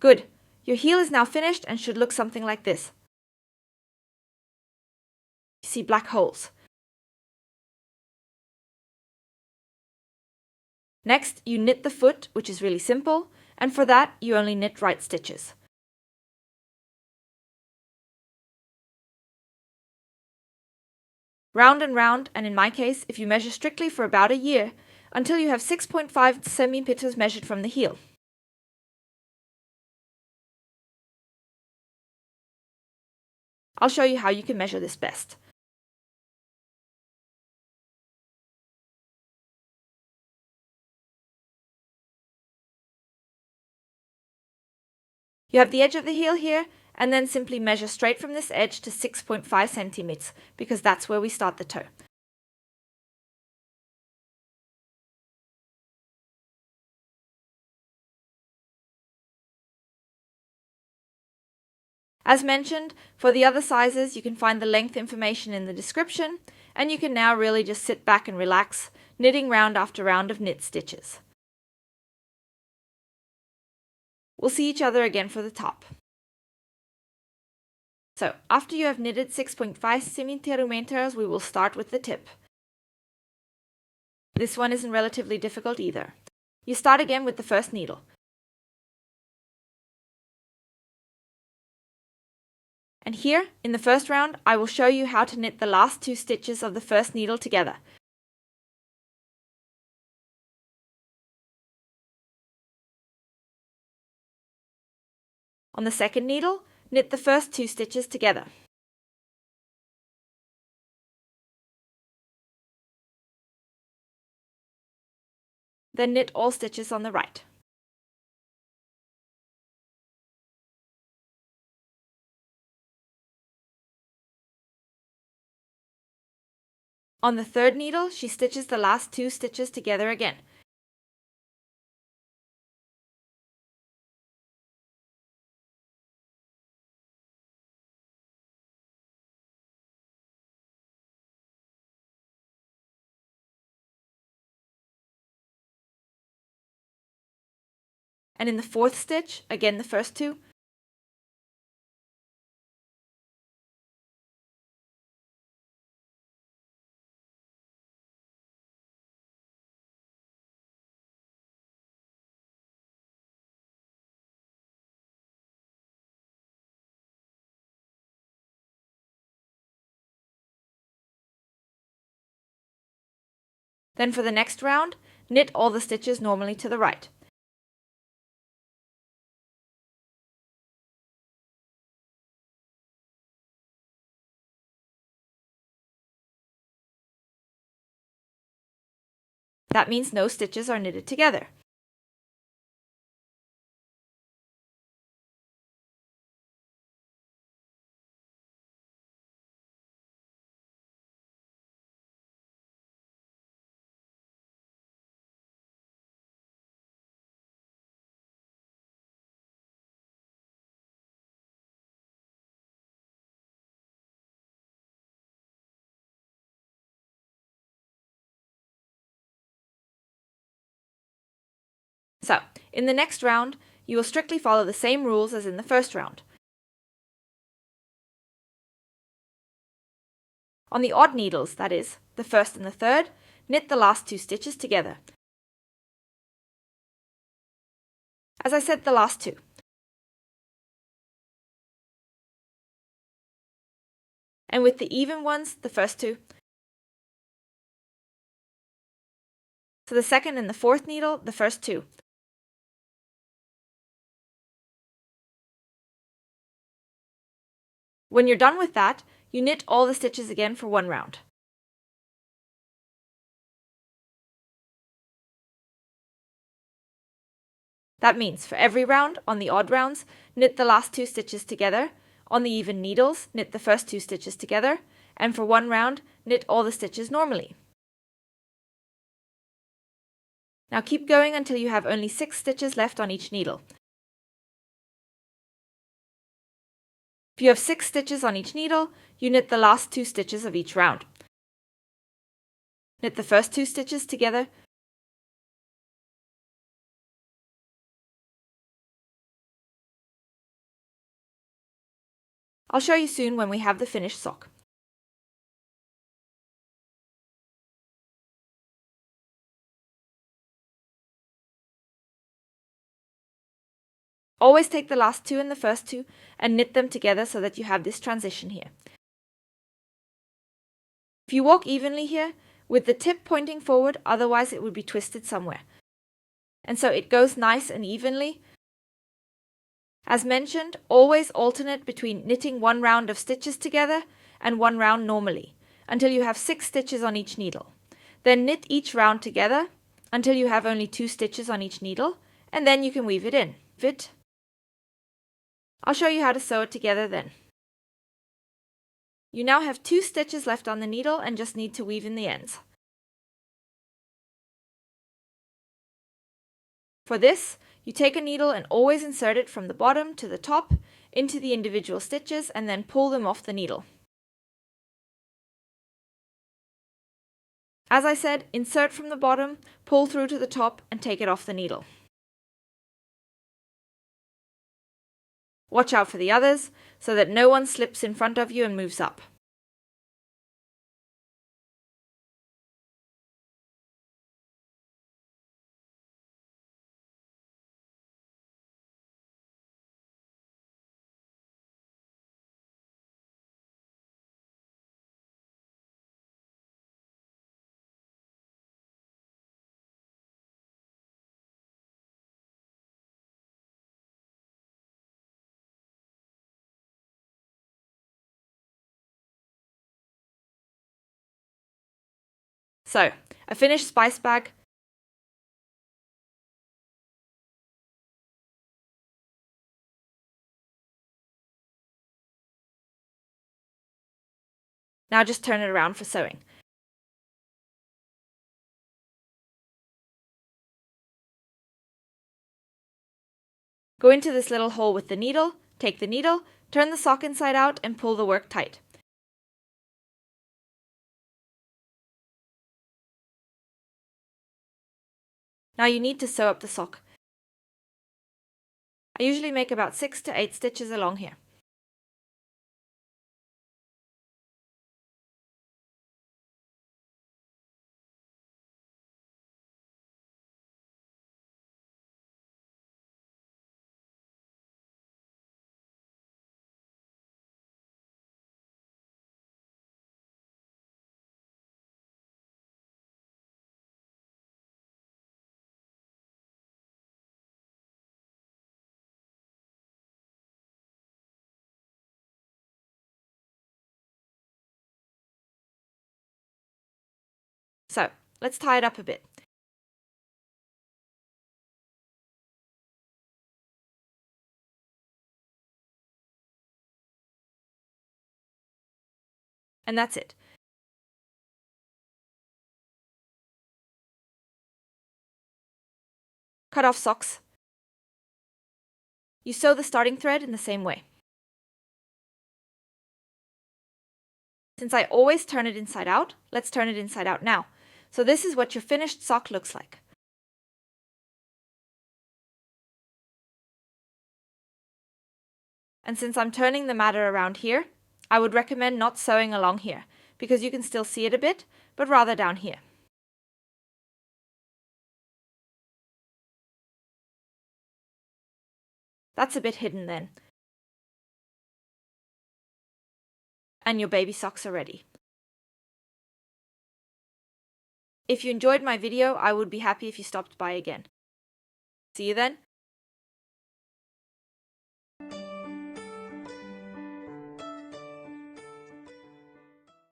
Good. Your heel is now finished and should look something like this. You see black holes. Next, you knit the foot, which is really simple, and for that you only knit right stitches. Round and round, and in my case, if you measure strictly for about a year, until you have 6.5 centimeters measured from the heel. I'll show you how you can measure this best. You have the edge of the heel here, and then simply measure straight from this edge to 6.5 centimeters, because that's where we start the toe. As mentioned, for the other sizes you can find the length information in the description, and you can now really just sit back and relax, knitting round after round of knit stitches. We'll see each other again for the top. So, after you have knitted 6.5 centimeters, we will start with the tip. This one isn't relatively difficult either. You start again with the first needle. And here, in the first round, I will show you how to knit the last 2 stitches of the first needle together. On the second needle, knit the first 2 stitches together. Then knit all stitches on the right. On the third needle, she stitches the last 2 stitches together again. And in the fourth stitch, again the first 2. Then for the next round, knit all the stitches normally to the right. That means no stitches are knitted together. So, in the next round, you will strictly follow the same rules as in the first round. On the odd needles, that is, the first and the third, knit the last 2 stitches together. As I said, the last 2. And with the even ones, the first 2. So the second and the fourth needle, the first 2. When you're done with that, you knit all the stitches again for 1 round. That means for every round, on the odd rounds, knit the last 2 stitches together, on the even needles, knit the first 2 stitches together, and for 1 round, knit all the stitches normally. Now keep going until you have only 6 stitches left on each needle. If you have 6 stitches on each needle, you knit the last 2 stitches of each round. Knit the first 2 stitches together, I'll show you soon when we have the finished sock. Always take the last two and the first two and knit them together so that you have this transition here. If you walk evenly here, with the tip pointing forward, otherwise it would be twisted somewhere. And so it goes nice and evenly. As mentioned, always alternate between knitting one round of stitches together and one round normally, until you have 6 stitches on each needle. Then knit each round together until you have only 2 stitches on each needle, and then you can weave it in. I'll show you how to sew it together then. You now have 2 stitches left on the needle and just need to weave in the ends. For this, you take a needle and always insert it from the bottom to the top into the individual stitches and then pull them off the needle. As I said, insert from the bottom, pull through to the top and take it off the needle. Watch out for the others, so that no one slips in front of you and moves up. So, a finished spice bag. Now just turn it around for sewing. Go into this little hole with the needle, take the needle, turn the sock inside out and pull the work tight. Now you need to sew up the sock. I usually make about 6 to 8 stitches along here. So, let's tie it up a bit. And that's it. Cut off socks. You sew the starting thread in the same way. Since I always turn it inside out, let's turn it inside out now. So this is what your finished sock looks like. And since I'm turning the matter around here, I would recommend not sewing along here, because you can still see it a bit, but rather down here. That's a bit hidden then. And your baby socks are ready. If you enjoyed my video, I would be happy if you stopped by again. See you then.